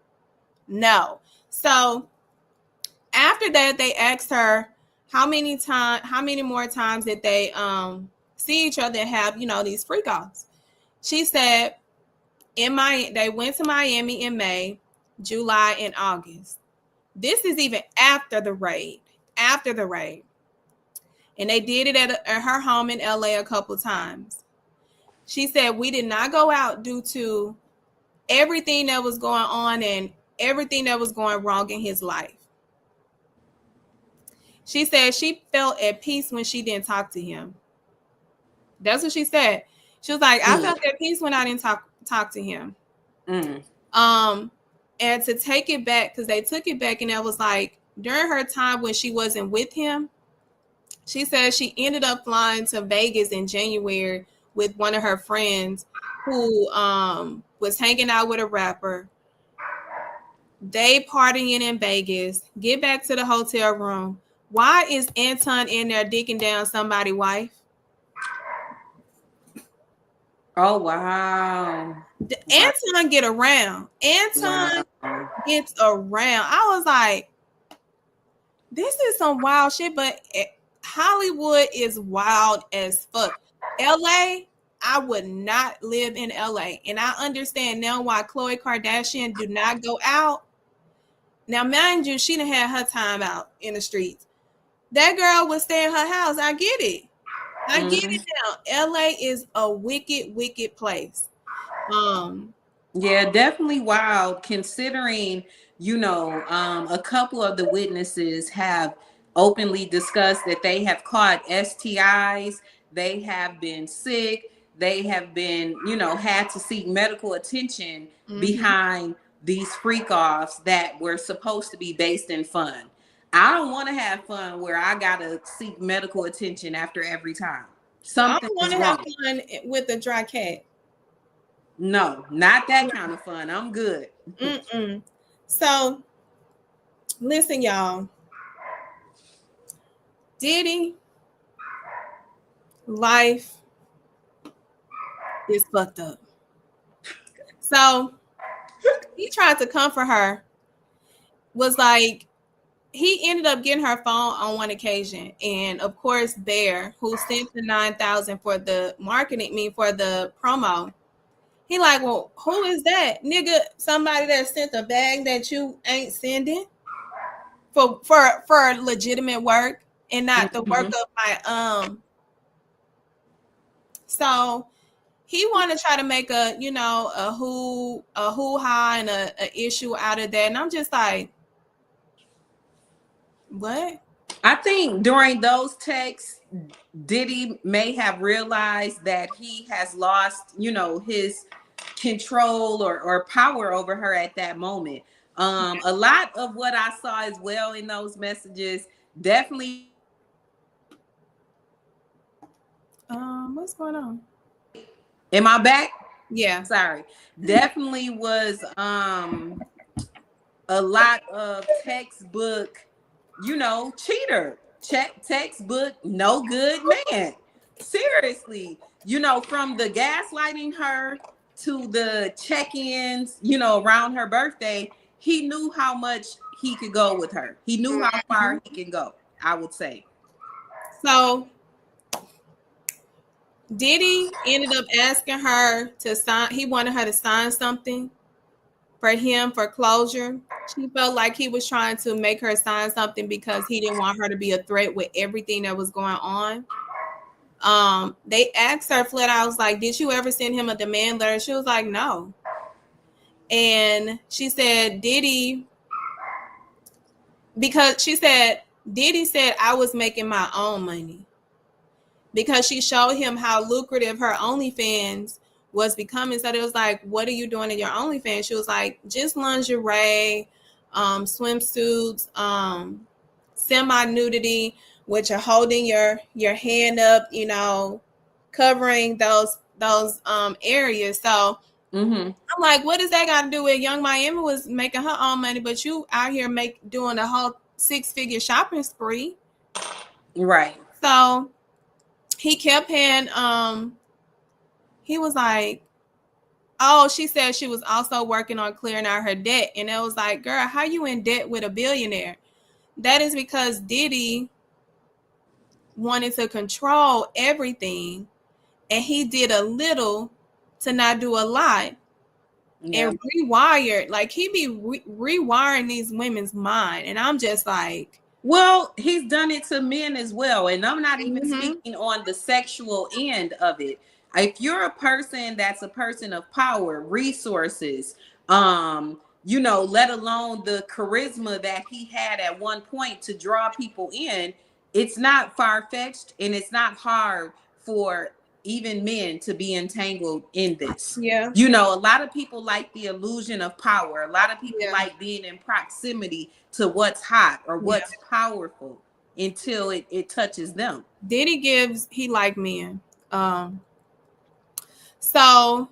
So after that, they asked her how many more times did they see each other and have, these freak offs. She said they went to Miami in May, July, and August. This is even after the raid. And they did it at her home in LA a couple times. She said, we did not go out due to everything that was going on and everything that was going wrong in his life. She said she felt at peace when she didn't talk to him. That's what she said. She was like, I felt at peace when I didn't talk to him. And to take it back, because they took it back, and it was like during her time when she wasn't with him, she said she ended up flying to Vegas in January with one of her friends who was hanging out with a rapper. They partying in Vegas, get back to the hotel room. Why is Anton in there dicking down somebody's wife? Oh, wow. Anton get around. Anton gets around. I was like, this is some wild shit, but Hollywood is wild as fuck. LA, I would not live in LA. And I understand now why Khloe Kardashian do not go out. Now, mind you, she done had her time out in the streets. That girl would stay in her house. I get it. I get it now. LA is a wicked, wicked place. Yeah, definitely wild, considering, a couple of the witnesses have openly discussed that they have caught STIs, they have been sick, they have been, had to seek medical attention behind these freak offs that were supposed to be based in fun. I don't want to have fun where I gotta seek medical attention after every time. Something I want to have fun with a dry cat. No, not that kind of fun. I'm good. So, listen, y'all. Diddy life is fucked up. So, he tried to comfort her. Was like, he ended up getting her phone on one occasion, and of course, Bear, who sent the 9,000 for the marketing, for the promo. He like, well, who is that? Nigga, somebody that sent a bag that you ain't sending for legitimate work and not the work of my So he want to try to make a hoo-ha and a issue out of that. And I'm just like, what? I think during those texts, Diddy may have realized that he has lost, his control or power over her at that moment. A lot of what I saw as well in those messages definitely. What's going on? Am I back? Yeah. Sorry. Definitely was a lot of textbook, cheater. Textbook, no good man. Seriously, from the gaslighting her to the check-ins, around her birthday, he knew how much he could go with her. He knew how far he can go, I would say. So Diddy ended up asking her to sign. He wanted her to sign something for him for closure. She felt like he was trying to make her sign something because he didn't want her to be a threat with everything that was going on. They asked her flat out, I was like, did you ever send him a demand letter? She was like, no. And she said, Diddy, because she said, Diddy said I was making my own money. Because she showed him how lucrative her OnlyFans was becoming. So it was like, what are you doing in your OnlyFans? She was like, just lingerie, swimsuits, semi-nudity, which are holding your hand up, you know, covering those areas. So I'm like, what does that got to do with Young Miami was making her own money, but you out here doing a whole 6-figure shopping spree? Right. So he kept paying. He was like, oh, she said she was also working on clearing out her debt, and it was like, girl, how you in debt with a billionaire? That is because Diddy wanted to control everything, and he did a little to not do a lot. Yeah. And rewired, like he be rewiring these women's mind, and I'm just like, well, he's done it to men as well, and I'm not even speaking on the sexual end of it. If you're a person that's a person of power, resources, you know, let alone the charisma that he had at one point to draw people in, it's not far-fetched and it's not hard for even men to be entangled in this. Yeah. You know, a lot of people like the illusion of power. A lot of people like being in proximity to what's hot or what's powerful until it touches them. Diddy he like men. So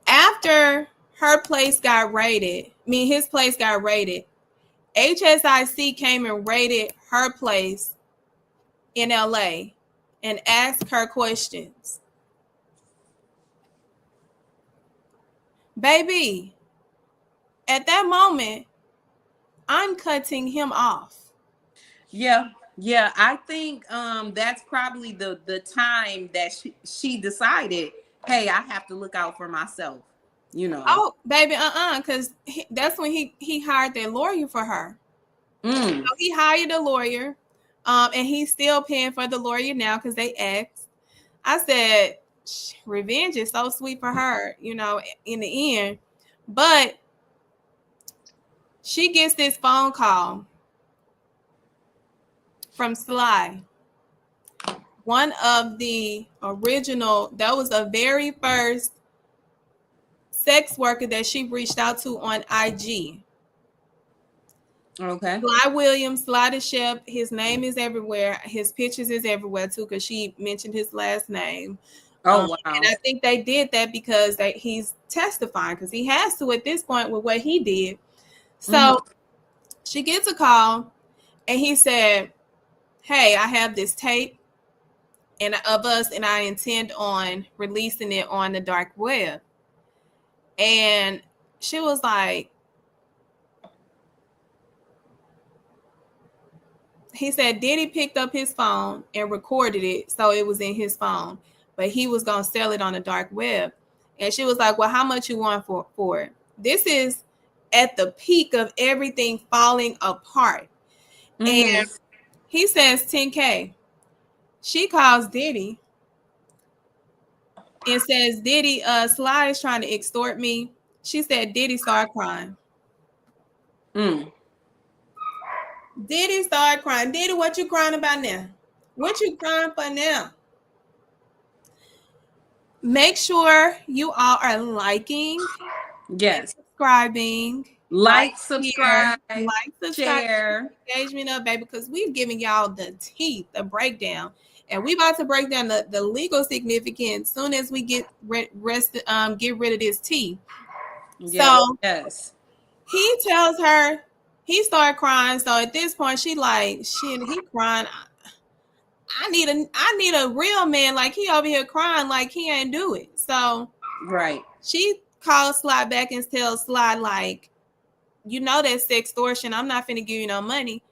after his place got raided, HSIC came and raided her place in LA and asked her questions. Baby, at that moment, I'm cutting him off. Yeah, I think that's probably the time that she decided, hey, I have to look out for myself, you know. Oh, baby, because that's when he hired that lawyer for her. So he hired a lawyer, and he's still paying for the lawyer now because they asked. I said, revenge is so sweet for her, you know, in the end. But she gets this phone call from Sly, one of the original, that was the very first sex worker that she reached out to on IG. Okay. Sly Williams, Sly the Chef, his name is everywhere. His pictures is everywhere too, because she mentioned his last name. Oh, wow. And I think they did that because he's testifying, because he has to at this point with what he did. So she gets a call and he said, hey, I have this tape of us, and I intend on releasing it on the dark web. And she was like, he said Diddy picked up his phone and recorded it, so it was in his phone, but he was going to sell it on the dark web. And she was like, well, how much you want for it? This is at the peak of everything falling apart. And he says 10K. She calls Diddy and says, Diddy, Sly is trying to extort me. She said Diddy started crying. Diddy started crying. Diddy, what you crying about now? What you crying for now? Make sure you all are liking, subscribing, subscribe, share, engagement up, baby, because we've given y'all the teeth, the breakdown, and we about to break down the legal significance soon as we get rid of this tea. So he tells her, he started crying. So at this point, she like, shit, he crying. I need a real man. Like, he over here crying like he ain't do it. So she calls Sly back and tells Sly, like, you know that's extortion. I'm not finna give you no money.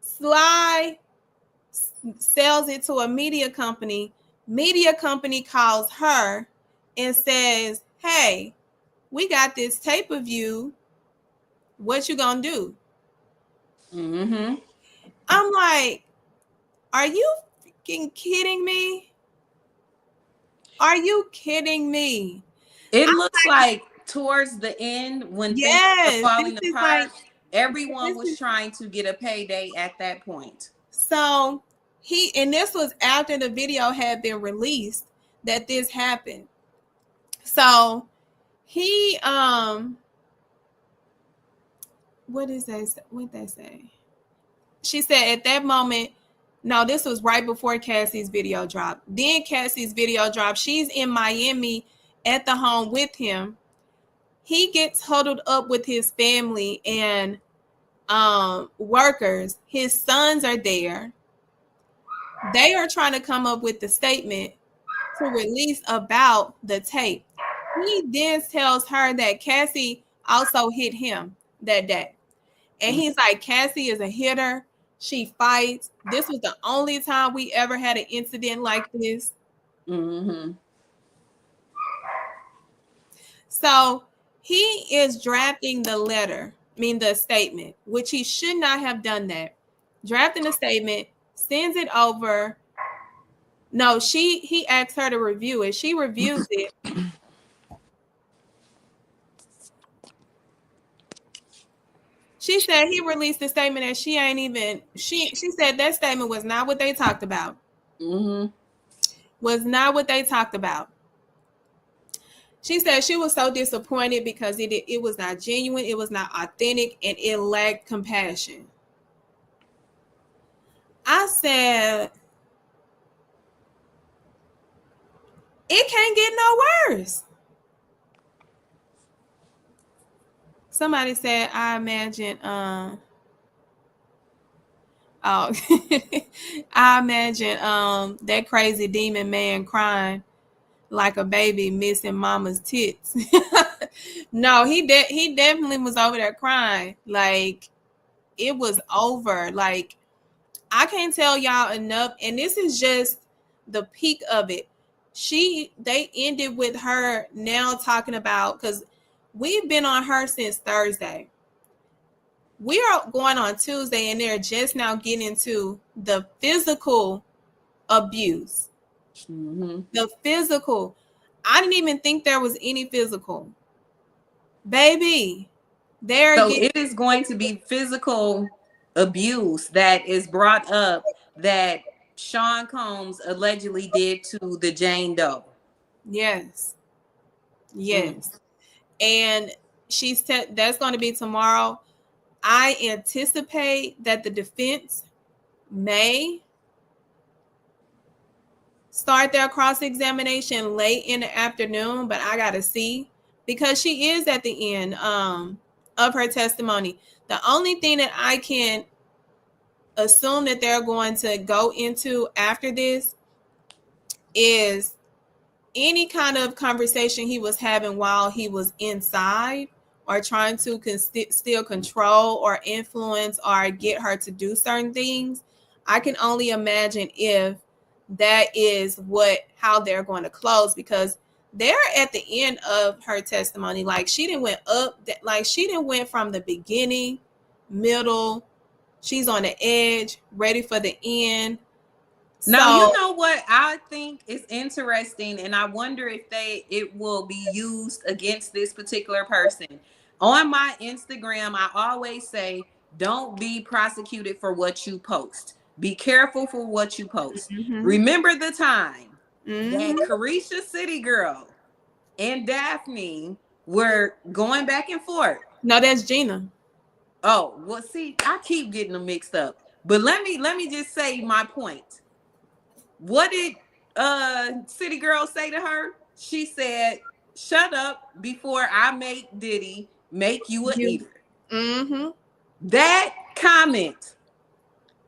Sly sells it to a media company. Media company calls her and says, hey, we got this tape of you. What you gonna do? Mm-hmm. I'm like, are you freaking kidding me? Are you kidding me? It looks like towards the end when things are Yes, this falling is like apart, everyone this was is trying to get a payday at that point. so and this was after the video had been released that this happened. So he what is that? What they say? She said at that moment, no, this was right before Cassie's video dropped. Then Cassie's video dropped. She's in Miami at the home with him. He gets huddled up with his family and workers. His sons are there. They are trying to come up with the statement to release about the tape. He then tells her that Cassie also hit him that day. And he's like, Cassie is a hitter. She fights. This was the only time we ever had an incident like this. Mm-hmm. So he is drafting the letter, the statement, which he should not have done that. Drafting the statement, sends it over. No, he asked her to review it. She reviews it. She said he released a statement and she ain't even she said that statement was not what they talked about. Mm-hmm. Was not what they talked about. She said she was so disappointed because it was not genuine, it was not authentic, and it lacked compassion. I said, it can't get no worse. Somebody said, I imagine, I imagine that crazy demon man crying like a baby missing mama's tits. No, he definitely was over there crying. Like, it was over. Like, I can't tell y'all enough. And this is just the peak of it. They ended with her now talking about, because we've been on her since Thursday. We are going on Tuesday and they're just now getting into the physical abuse. Mm-hmm. The physical. I didn't even think there was any physical. Baby, So it is going to be physical abuse that is brought up that Sean Combs allegedly did to the Jane Doe. Yes. Yes. And that's going to be tomorrow. I anticipate that the defense may start their cross-examination late in the afternoon, but I got to see, because she is at the end of her testimony. The only thing that I can assume that they're going to go into after this is any kind of conversation he was having while he was inside, or trying to still control or influence or get her to do certain things. I can only imagine if that is how they're going to close, because they're at the end of her testimony. Like, she didn't went up, like she didn't went from the beginning, middle. She's on the edge, ready for the end. Now, you know what I think is interesting, and I wonder if it will be used against this particular person. On my Instagram, I always say, don't be prosecuted for what you post. Be careful for what you post. Mm-hmm. Remember the time that Carisha City Girl and Daphne were going back and forth. No, that's Gina. Oh, well, see, I keep getting them mixed up. But let me just say my point. What did City Girl say to her? She said, shut up before I make Diddy make you an eater. Mm-hmm. That comment,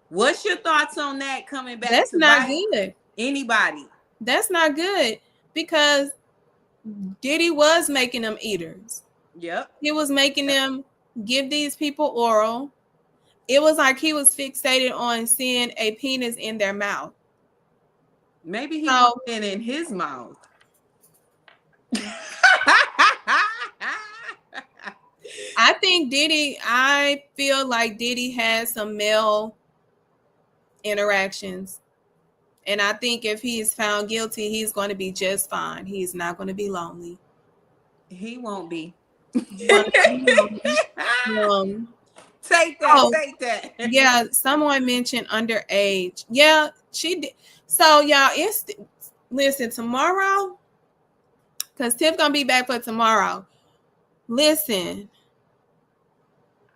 what's your thoughts on that coming back? That's not good. Anybody? That's not good, because Diddy was making them eaters. Yep. He was making them give these people oral. It was like he was fixated on seeing a penis in their mouth. Maybe he was in his mouth. I think Diddy, I feel like Diddy has some male interactions. And I think if he is found guilty, he's going to be just fine. He's not going to be lonely. He won't be. He's not gonna be lonely. Take that, Oh, take that. yeah. Someone mentioned underage. Yeah, she did. So, y'all, listen, tomorrow, because Tiff going to be back for tomorrow. Listen,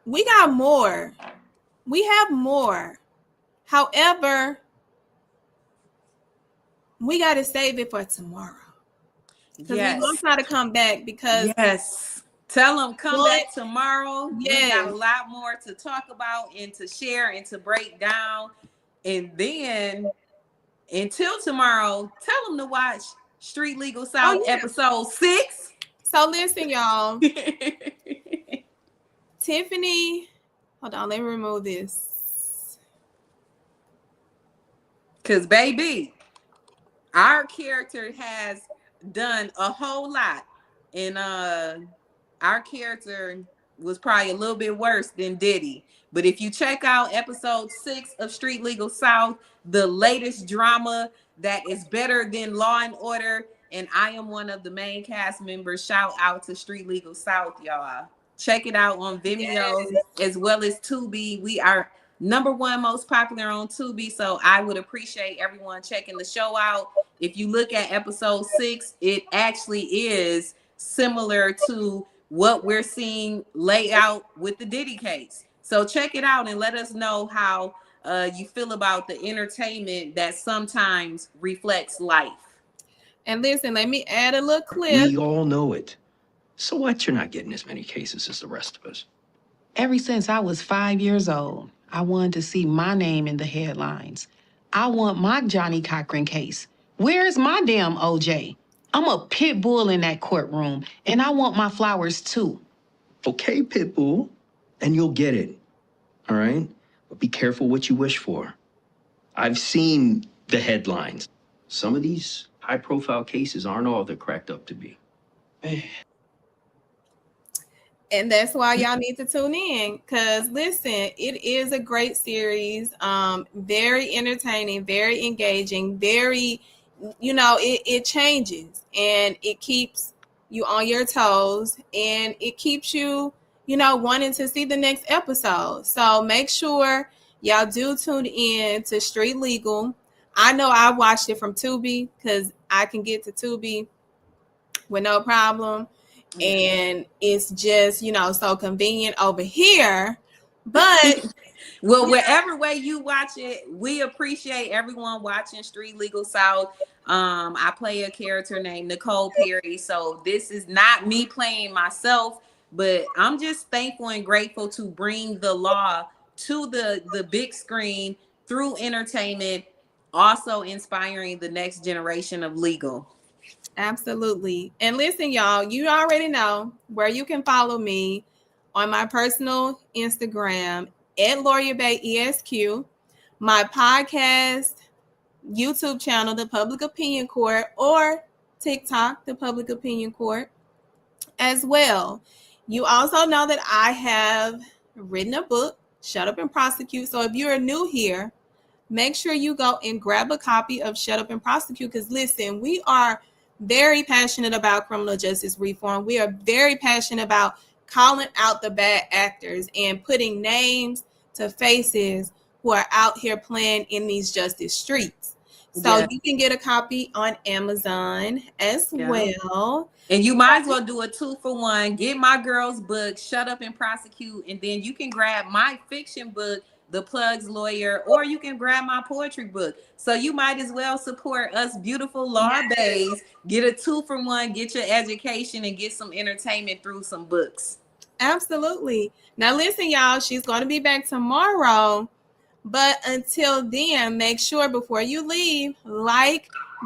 we got more. We have more. However, we got to save it for tomorrow. Because we want to try to come back because yes. Tell them come back tomorrow. Yes. We got a lot more to talk about and to share and to break down. And then until tomorrow, tell them to watch Street Legal South episode 6. So listen, y'all. Tiffany, hold on, let me remove this. Because, baby, our character has done a whole lot. And our character was probably a little bit worse than Diddy. But if you check out episode 6 of Street Legal South, the latest drama that is better than Law and Order, and I am one of the main cast members, shout out to Street Legal South, y'all. Check it out on Vimeo as well as Tubi. We are #1 most popular on Tubi, so I would appreciate everyone checking the show out. If you look at episode 6, it actually is similar to what we're seeing lay out with the Diddy case. So check it out and let us know how you feel about the entertainment that sometimes reflects life. And listen, let me add a little clip. We all know it. So what? You're not getting as many cases as the rest of us. Ever since I was 5 years old, I wanted to see my name in the headlines. I want my Johnny Cochran case. Where's my damn OJ? I'm a pit bull in that courtroom, and I want my flowers too. Okay, Pitbull, and you'll get it. All right? But be careful what you wish for. I've seen the headlines. Some of these high-profile cases aren't all they're cracked up to be. And that's why y'all need to tune in. Because listen, it is a great series. Very entertaining, very engaging, very, it changes and it keeps you on your toes and it keeps you, wanting to see the next episode. So make sure y'all do tune in to Street Legal. I know I watched it from Tubi because I can get to Tubi with no problem. And it's just, so convenient over here. But well, wherever way you watch it, we appreciate everyone watching Street Legal South. I play a character named Nicole Perry. So this is not me playing myself, but I'm just thankful and grateful to bring the law to the big screen through entertainment, also inspiring the next generation of legal. Absolutely. And listen, y'all, you already know where you can follow me on my personal Instagram at Lawyer Bay ESQ, my podcast, YouTube channel, The Public Opinion Court, or TikTok, The Public Opinion Court as well. You also know that I have written a book, Shut Up and Prosecute. So if you're new here, make sure you go and grab a copy of Shut Up and Prosecute because listen, we are very passionate about criminal justice reform. We are very passionate about calling out the bad actors and putting names to faces who are out here playing in these justice streets. So you can get a copy on Amazon as well. And you might as well do a 2-for-1. Get my girl's book, Shut Up and Prosecute, and then you can grab my fiction book, The Plug's Lawyer, or you can grab my poetry book. So you might as well support us beautiful law bays. Get a 2-for-1, get your education, and get some entertainment through some books. Absolutely. Now listen, y'all, she's going to be back tomorrow. But until then, make sure before you leave,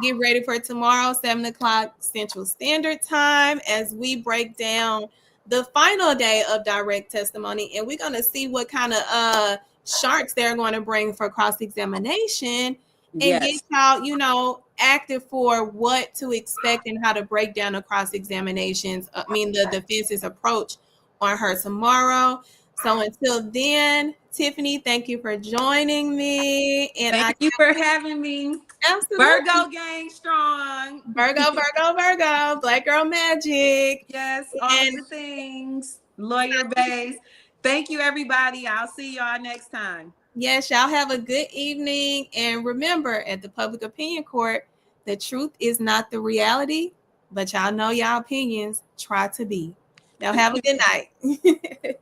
get ready for tomorrow, 7 o'clock Central Standard Time, as we break down the final day of direct testimony. And we're going to see what kind of sharks they're going to bring for cross-examination and get y'all, active for what to expect and how to break down the cross-examinations. The defense's approach on her tomorrow. So until then, Tiffany, thank you for joining me. And Thank you for having me. absolutely Virgo gang strong. Virgo, Black Girl Magic. Yes, all And of the things. Lawyer base. Thank you, everybody. I'll see y'all next time. yes, y'all have a good evening. And remember, at the Public Opinion Court, the truth is not the reality, but y'all know y'all opinions try to be. Y'all have a good night.